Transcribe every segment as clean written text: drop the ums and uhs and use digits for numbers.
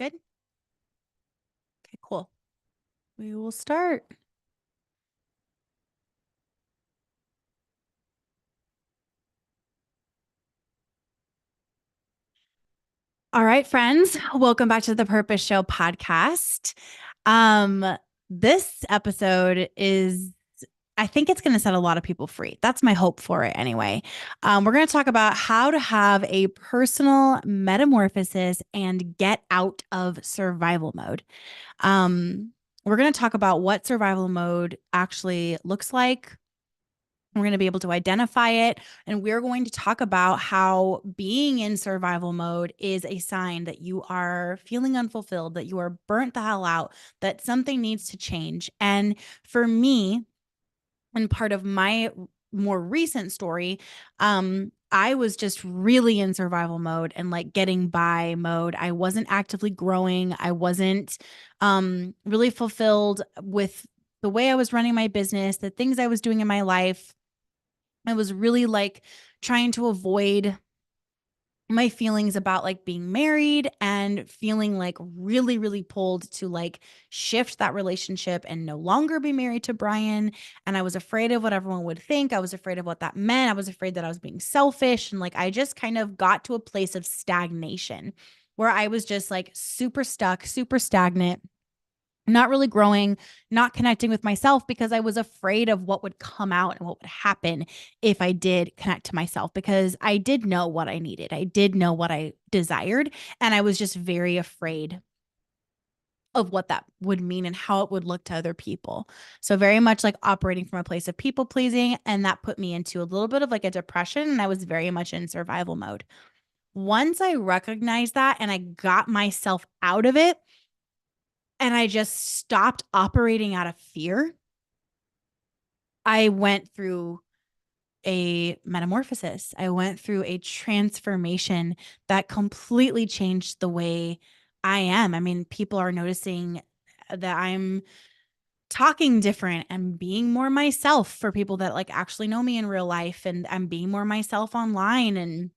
Good. Okay, cool. We will start. All right, friends, welcome back to the Purpose Show podcast. This episode is, I think it's going to set a lot of people free. That's my hope for it anyway. We're going to talk about how to have a personal metamorphosis and get out of survival mode. We're going to talk about what survival mode actually looks like. We're going to be able to identify it. And we're going to talk about how being in survival mode is a sign that you are feeling unfulfilled, that you are burnt the hell out, that something needs to change. And for me, and part of my more recent story, I was just really in survival mode and like getting by mode. I wasn't actively growing. I wasn't really fulfilled with the way I was running my business, the things I was doing in my life. I was really like trying to avoid my feelings about like being married and feeling like really, really pulled to like shift that relationship and no longer be married to Brian. And I was afraid of what everyone would think. I was afraid of what that meant. I was afraid that I was being selfish. And like I just kind of got to a place of stagnation where I was just like super stuck, super stagnant, not really growing, not connecting with myself because I was afraid of what would come out and what would happen if I did connect to myself because I did know what I needed. I did know what I desired. And I was just very afraid of what that would mean and how it would look to other people. So, very much like operating from a place of people pleasing. And that put me into a little bit of like a depression. And I was very much in survival mode. Once I recognized that and I got myself out of it, and I just stopped operating out of fear, I went through a metamorphosis. I went through a transformation that completely changed the way I am. I mean, people are noticing that I'm talking different and being more myself for people that like actually know me in real life. And I'm being more myself online, and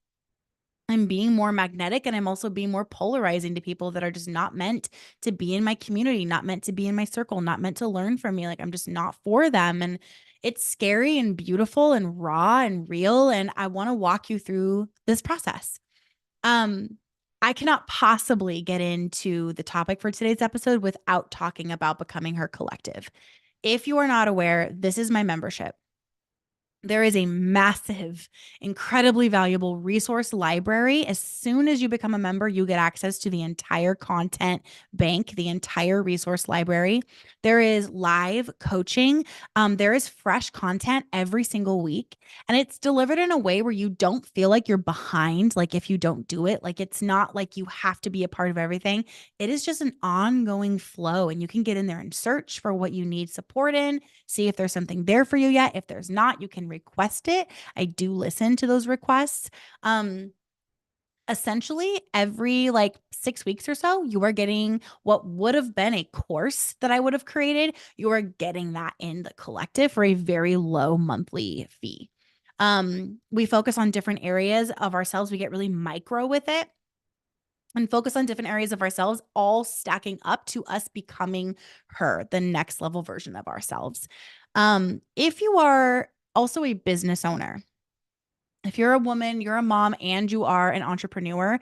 I'm being more magnetic, and I'm also being more polarizing to people that are just not meant to be in my community, not meant to be in my circle, not meant to learn from me. Like I'm just not for them. And it's scary and beautiful and raw and real. And I want to walk you through this process. Um, I cannot possibly get into the topic for today's episode without talking about Becoming Her Collective. If you are not aware, this is my membership. There is a massive, incredibly valuable resource library. As soon as you become a member, you get access to the entire content bank, the entire resource library. There is live coaching. There is fresh content every single week. And it's delivered in a way where you don't feel like you're behind, like if you don't do it. Like it's not like you have to be a part of everything. It is just an ongoing flow. And you can get in there and search for what you need support in, see if there's something there for you yet. If there's not, you can request it. I do listen to those requests. Essentially, every like 6 weeks or so, you are getting what would have been a course that I would have created. You are getting that in the collective for a very low monthly fee. We focus on different areas of ourselves. We get really micro with it and focus on different areas of ourselves, all stacking up to us becoming her, the next level version of ourselves. If you are also a business owner, if you're a woman, you're a mom, and you are an entrepreneur,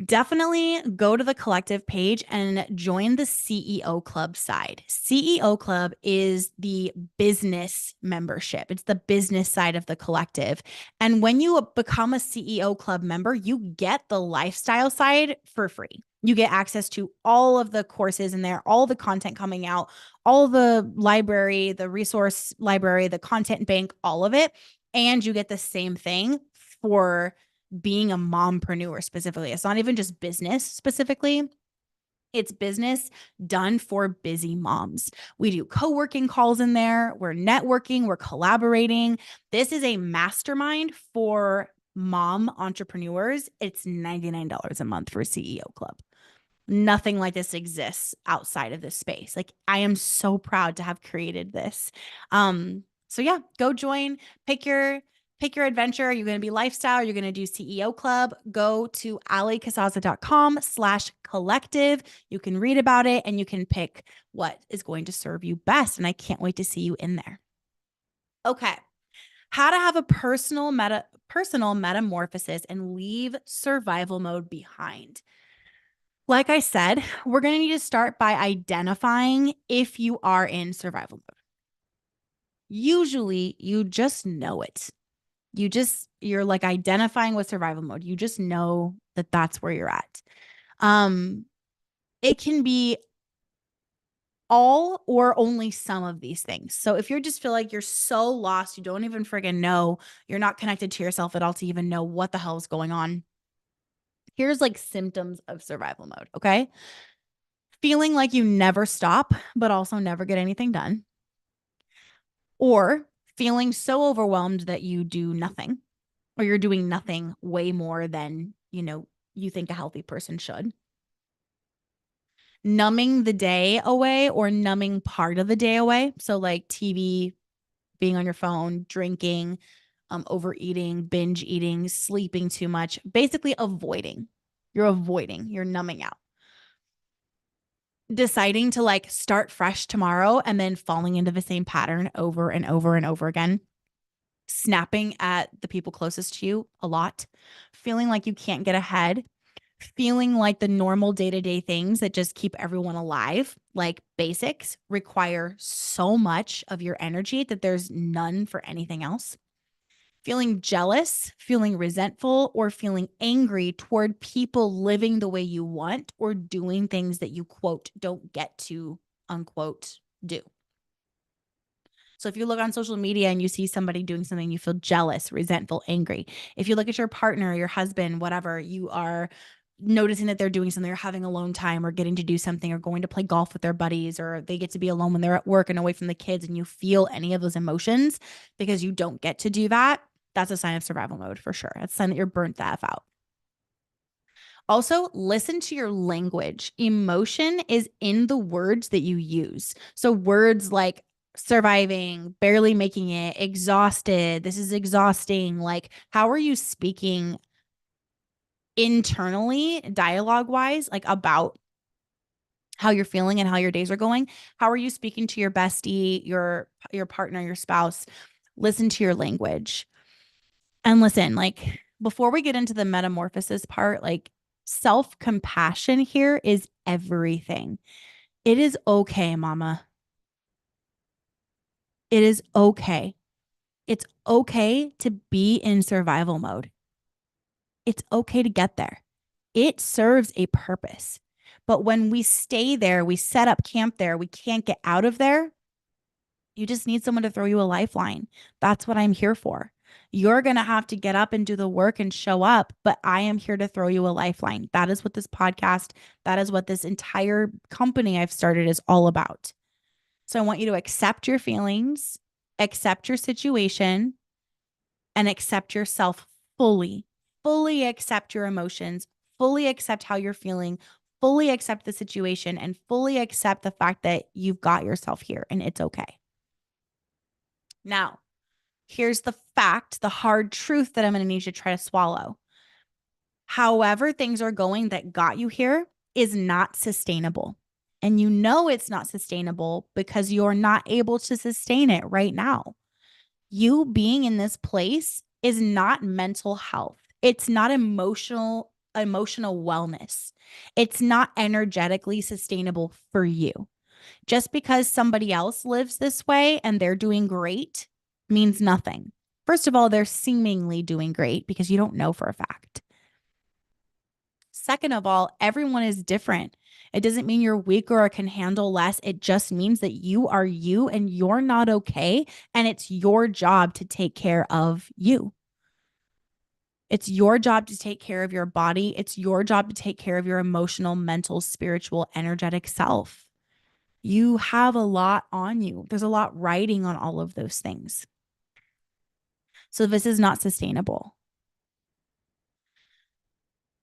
definitely go to the collective page and join the CEO Club side. CEO Club is the business membership. It's the business side of the collective. And when you become a CEO Club member, you get the lifestyle side for free. You get access to all of the courses in there, all the content coming out, all the library, the resource library, the content bank, all of it. And you get the same thing for being a mompreneur specifically. It's not even just business specifically. It's business done for busy moms. We do co-working calls in there. We're networking, we're collaborating. This is a mastermind for mom entrepreneurs. It's $99 a month for a CEO Club. Nothing like this exists outside of this space. Like I am so proud to have created this. So yeah, go join, pick your Pick your adventure. You're going to be lifestyle. You're going to do CEO club. Go to allycasazza.com/collective. You can read about it and you can pick what is going to serve you best. And I can't wait to see you in there. Okay. How to have a personal metamorphosis and leave survival mode behind. Like I said, we're going to need to start by identifying if you are in survival mode. Usually, you just know it. You're like identifying with survival mode. You just know that that's where you're at. It can be all or only some of these things. So if you just feel like you're so lost, you don't even friggin' know, you're not connected to yourself at all to even know what the hell is going on. Here's like symptoms of survival mode, okay? Feeling like you never stop, but also never get anything done. Or feeling so overwhelmed that you do nothing, or you're doing nothing way more than, you think a healthy person should. Numbing the day away or numbing part of the day away. So like TV, being on your phone, drinking, overeating, binge eating, sleeping too much, basically avoiding. You're numbing out. Deciding to like start fresh tomorrow and then falling into the same pattern over and over and over again. Snapping at the people closest to you a lot. Feeling like you can't get ahead. Feeling like the normal day-to-day things that just keep everyone alive, like basics, require so much of your energy that there's none for anything else. Feeling jealous, feeling resentful, or feeling angry toward people living the way you want or doing things that you, quote, don't get to, unquote, do. So if you look on social media and you see somebody doing something, you feel jealous, resentful, angry. If you look at your partner, your husband, whatever, you are noticing that they're doing something or having alone time or getting to do something or going to play golf with their buddies, or they get to be alone when they're at work and away from the kids, and you feel any of those emotions because you don't get to do that, that's a sign of survival mode for sure. It's a sign that you're burnt the F out. Also, listen to your language. Emotion is in the words that you use. So words like surviving, barely making it, exhausted, this is exhausting. Like, how are you speaking internally, dialogue wise, like about how you're feeling and how your days are going? How are you speaking to your bestie, your partner, your spouse? Listen to your language. And listen, like before we get into the metamorphosis part, like self-compassion here is everything. It is okay, mama. It is okay. It's okay to be in survival mode. It's okay to get there. It serves a purpose. But when we stay there, we set up camp there, we can't get out of there, you just need someone to throw you a lifeline. That's what I'm here for. You're going to have to get up and do the work and show up, but I am here to throw you a lifeline. That is what this podcast, that is what this entire company I've started is all about. So I want you to accept your feelings, accept your situation, and accept yourself fully. Fully accept your emotions, fully accept how you're feeling, fully accept the situation, and fully accept the fact that you've got yourself here and it's okay. Now, here's the fact, the hard truth that I'm going to need you to try to swallow. However, things are going that got you here is not sustainable. And you know it's not sustainable because you're not able to sustain it right now. You being in this place is not mental health. It's not emotional wellness. It's not energetically sustainable for you. Just because somebody else lives this way and they're doing great means nothing. First of all, they're seemingly doing great because you don't know for a fact. Second of all, everyone is different. It doesn't mean you're weak or can handle less. It just means that you are you and you're not okay. And it's your job to take care of you. It's your job to take care of your body. It's your job to take care of your emotional, mental, spiritual, energetic self. You have a lot on you. There's a lot riding on all of those things. So this is not sustainable.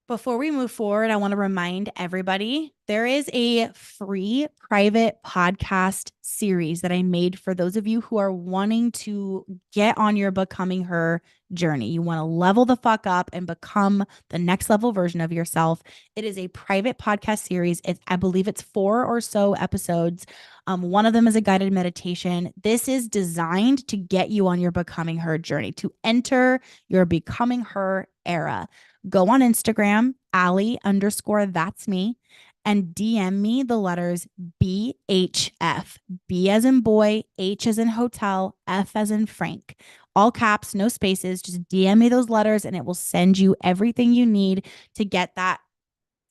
Before we move forward, I want to remind everybody There is a free private podcast series that I made for those of you who are wanting to get on your becoming her journey. You want to level the fuck up and become the next level version of yourself. It is a private podcast series. I believe it's 4 or so episodes. One of them is a guided meditation. This is designed to get you on your becoming her journey, to enter your becoming her era. Go on Instagram, Allie underscore that's me, and DM me the letters BHF. B as in boy, H as in hotel, F as in Frank. All caps, no spaces. Just DM me those letters and it will send you everything you need to get that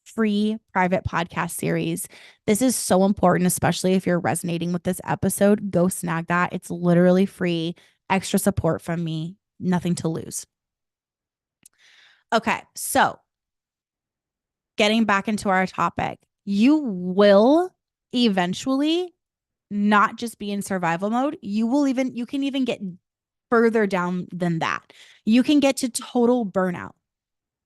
free private podcast series. This is so important, especially if you're resonating with this episode. Go snag that. It's literally free. Extra support from me. Nothing to lose. Okay, so getting back into our topic, you will eventually not just be in survival mode. You can even get further down than that. You can get to total burnout.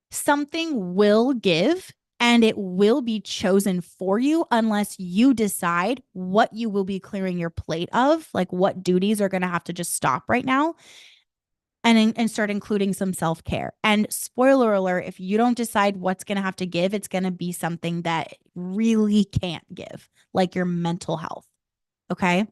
Something will give and it will be chosen for you unless you decide what you will be clearing your plate of, like what duties are going to have to just stop right now and start including some self-care. And spoiler alert, if you don't decide what's going to have to give, it's going to be something that really can't give, like your mental health. Okay?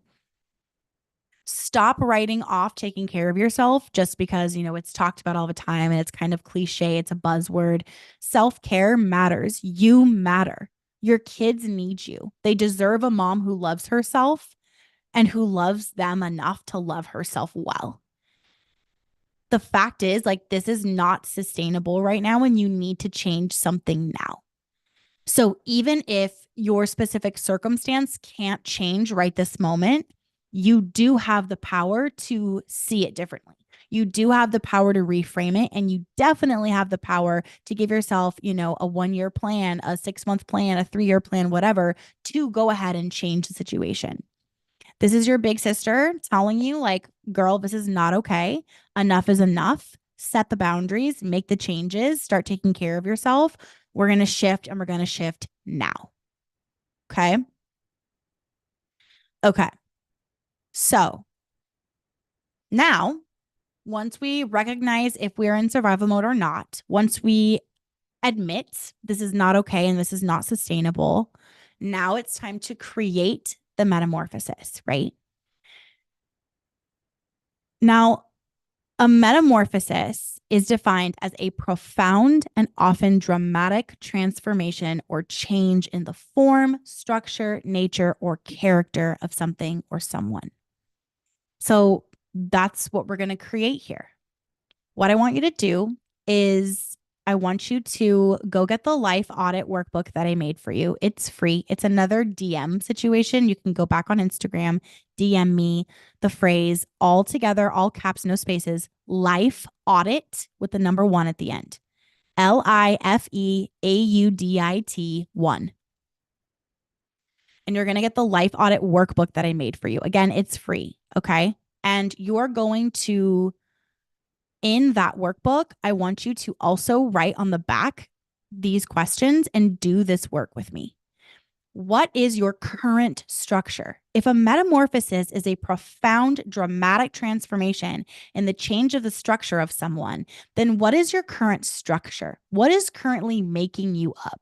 Stop writing off taking care of yourself just because, it's talked about all the time and it's kind of cliche, it's a buzzword. Self-care matters. You matter. Your kids need you. They deserve a mom who loves herself and who loves them enough to love herself well. The fact is, like, this is not sustainable right now and you need to change something now. So even if your specific circumstance can't change right this moment, you do have the power to see it differently. You do have the power to reframe it, and you definitely have the power to give yourself, a 1-year plan, a 6-month plan, a 3-year plan, whatever, to go ahead and change the situation. This is your big sister telling you, like, girl, this is not okay. Enough is enough. Set the boundaries, make the changes, start taking care of yourself. We're going to shift and we're going to shift now. Okay. Okay. So now, once we recognize if we're in survival mode or not, once we admit this is not okay and this is not sustainable, now it's time to create the metamorphosis, right? Now, a metamorphosis is defined as a profound and often dramatic transformation or change in the form, structure, nature, or character of something or someone. So that's what we're going to create here. What I want you to do is I want you to go get the Life Audit workbook that I made for you. It's free. It's another DM situation. You can go back on Instagram, DM me the phrase all together, all caps, no spaces, Life Audit with the number 1 at the end. LIFEAUDIT 1. And you're going to get the Life Audit workbook that I made for you. Again, it's free. Okay. And you're going to, in that workbook, I want you to also write on the back these questions and do this work with me. What is your current structure? If a metamorphosis is a profound, dramatic transformation in the change of the structure of someone, then what is your current structure? What is currently making you up?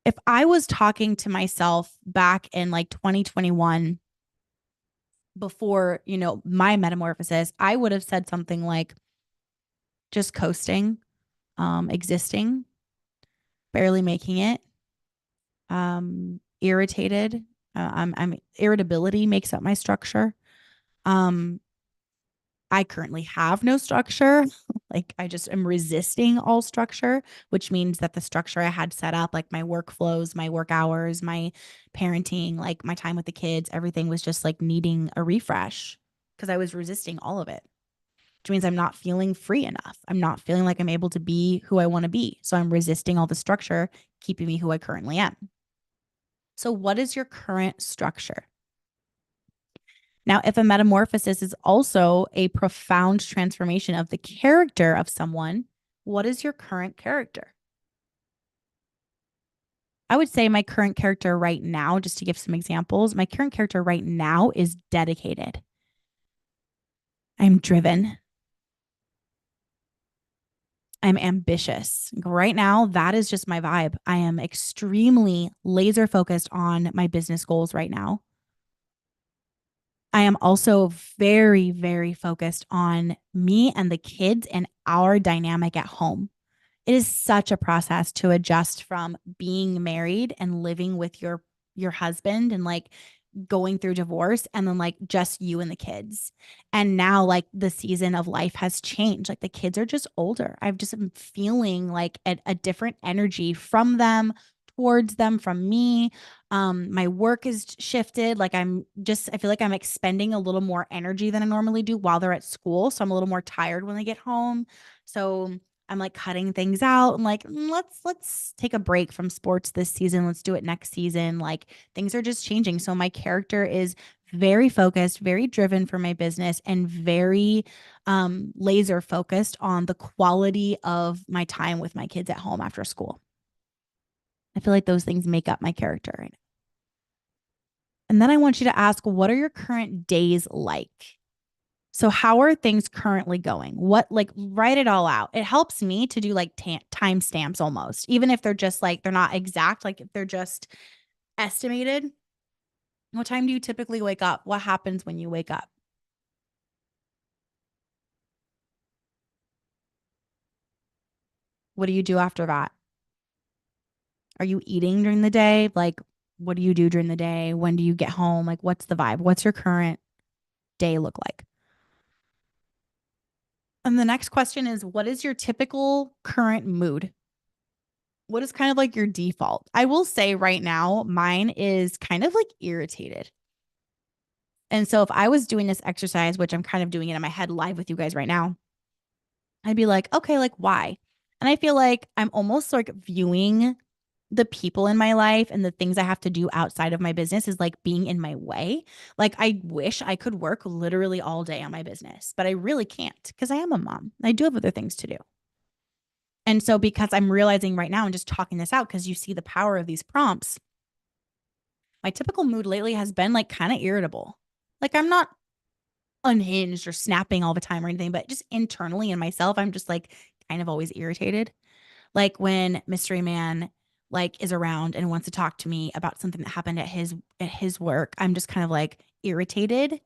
If I was talking to myself back in like 2021, before, my metamorphosis, I would have said something like just coasting, existing, barely making it, irritated. I'm irritability makes up my structure. I currently have no structure. Like I just am resisting all structure, which means that the structure I had set up, like my workflows, my work hours, my parenting, like my time with the kids, everything was just like needing a refresh because I was resisting all of it, which means I'm not feeling free enough. I'm not feeling like I'm able to be who I want to be. So I'm resisting all the structure, keeping me who I currently am. So what is your current structure? Now, if a metamorphosis is also a profound transformation of the character of someone, what is your current character? I would say my current character right now, just to give some examples, my current character right now is dedicated. I'm driven. I'm ambitious. Right now, that is just my vibe. I am extremely laser focused on my business goals right now. I am also very, very focused on me and the kids and our dynamic at home. It is such a process to adjust from being married and living with your husband and like going through divorce and then like just you and the kids. And now like the season of life has changed. Like the kids are just older. I've just been feeling like a different energy from them, towards them, from me. My work is shifted. Like I feel like I'm expending a little more energy than I normally do while they're at school. So I'm a little more tired when they get home. So I'm like cutting things out and like let's take a break from sports this season. Let's do it next season. Like things are just changing. So my character is very focused, very driven for my business and very laser focused on the quality of my time with my kids at home after school. I feel like those things make up my character right now. And then I want you to ask, what are your current days like? So how are things currently going? What like write it all out. It helps me to do like time stamps almost, even if they're just like they're not exact, like if they're just estimated. What time do you typically wake up? What happens when you wake up? What do you do after that? Are you eating during the day? Like what do you do during the day? When do you get home? Like what's the vibe? What's your current day look like? And the next question is what is your typical current mood? What is kind of like your default? I will say right now, mine is kind of like irritated. And so if I was doing this exercise, which I'm kind of doing it in my head live with you guys right now, I'd be like, okay, like why? And I feel like I'm almost like viewing the people in my life and the things I have to do outside of my business is like being in my way. Like I wish I could work literally all day on my business, but I really can't because I am a mom. I do have other things to do. And so because I'm realizing right now and just talking this out because you see the power of these prompts, my typical mood lately has been like kind of irritable. Like I'm not unhinged or snapping all the time or anything, but just internally in myself, I'm just like kind of always irritated. Like when Mystery Man like is around and wants to talk to me about something that happened at his work, I'm just kind of like irritated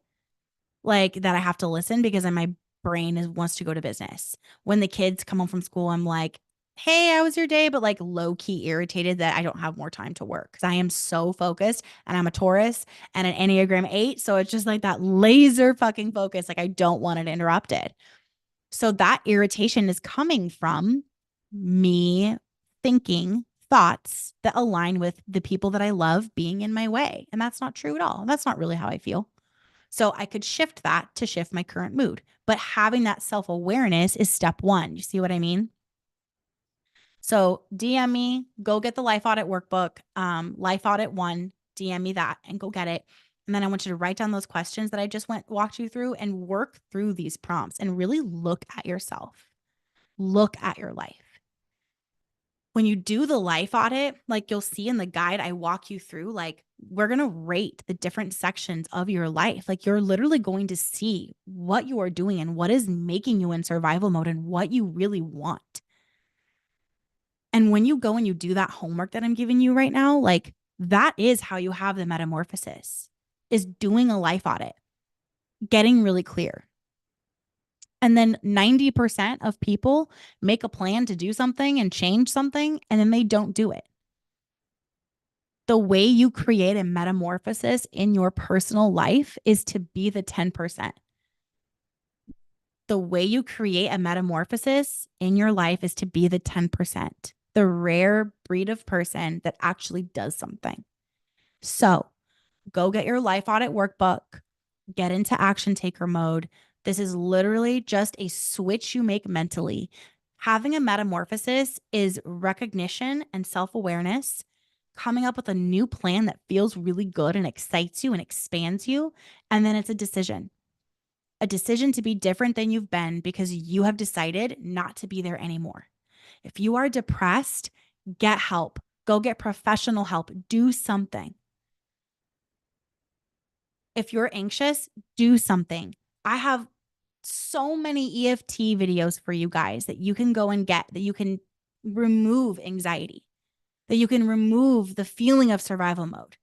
like that I have to listen because my brain wants to go to business. When the kids come home from school, I'm like, hey, how was your day? But like low key irritated that I don't have more time to work because I am so focused and I'm a Taurus and an Enneagram 8. So it's just like that laser fucking focus. Like I don't want it interrupted. So that irritation is coming from me thinking thoughts that align with the people that I love being in my way. And that's not true at all. That's not really how I feel. So I could shift that to shift my current mood. But having that self awareness is step one. You see what I mean? So DM me, go get the Life Audit workbook, Life Audit 1, DM me that and go get it. And then I want you to write down those questions that I just walked you through and work through these prompts and really look at yourself. Look at your life. When you do the life audit, like you'll see in the guide I walk you through, like we're going to rate the different sections of your life. Like you're literally going to see what you are doing and what is making you in survival mode and what you really want. And when you go and you do that homework that I'm giving you right now, like that is how you have the metamorphosis, is doing a life audit, getting really clear. And then 90% of people make a plan to do something and change something, and then they don't do it. The way you create a metamorphosis in your personal life is to be the 10%. The way you create a metamorphosis in your life is to be the 10%, the rare breed of person that actually does something. So go get your life audit workbook, get into action taker mode. This is literally just a switch you make mentally. Having a metamorphosis is recognition and self awareness, coming up with a new plan that feels really good and excites you and expands you. And then it's a decision to be different than you've been because you have decided not to be there anymore. If you are depressed, get help. Go get professional help. Do something. If you're anxious, do something. I have so many EFT videos for you guys that you can go and get, that you can remove anxiety, that you can remove the feeling of survival mode.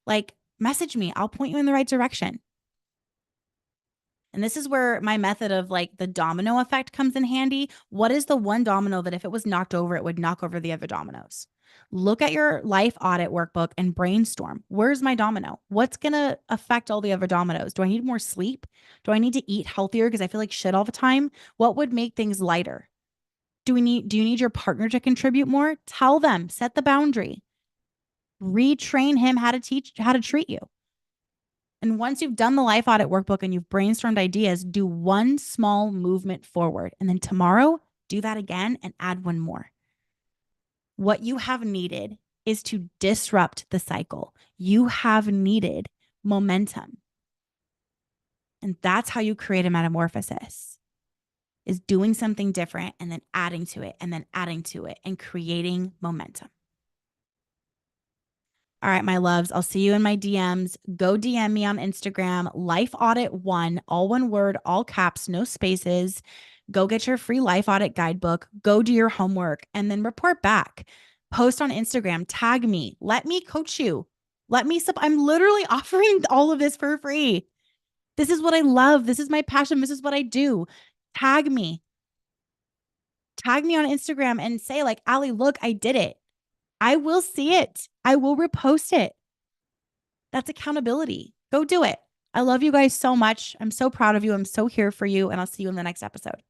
Like, message me. I'll point you in the right direction. And this is where my method of like the domino effect comes in handy. What is the one domino that if it was knocked over, it would knock over the other dominoes? Look at your life audit workbook and brainstorm. Where's my domino? What's going to affect all the other dominoes? Do I need more sleep? Do I need to eat healthier because I feel like shit all the time? What would make things lighter? Do you need your partner to contribute more? Tell them, set the boundary. Retrain him how to treat you. And once you've done the life audit workbook and you've brainstormed ideas, do one small movement forward. And then tomorrow, do that again and add one more. What you have needed is to disrupt the cycle. You have needed momentum. And that's how you create a metamorphosis, is doing something different and then adding to it and then adding to it and creating momentum. All right, my loves, I'll see you in my DMs. Go DM me on Instagram, Life Audit 1, all one word, all caps, no spaces. Go get your free Life Audit guidebook. Go do your homework and then report back. Post on Instagram, tag me, let me coach you. I'm literally offering all of this for free. This is what I love. This is my passion. This is what I do. Tag me. Tag me on Instagram and say like, Ali, look, I did it. I will see it. I will repost it. That's accountability. Go do it. I love you guys so much. I'm so proud of you. I'm so here for you. And I'll see you in the next episode.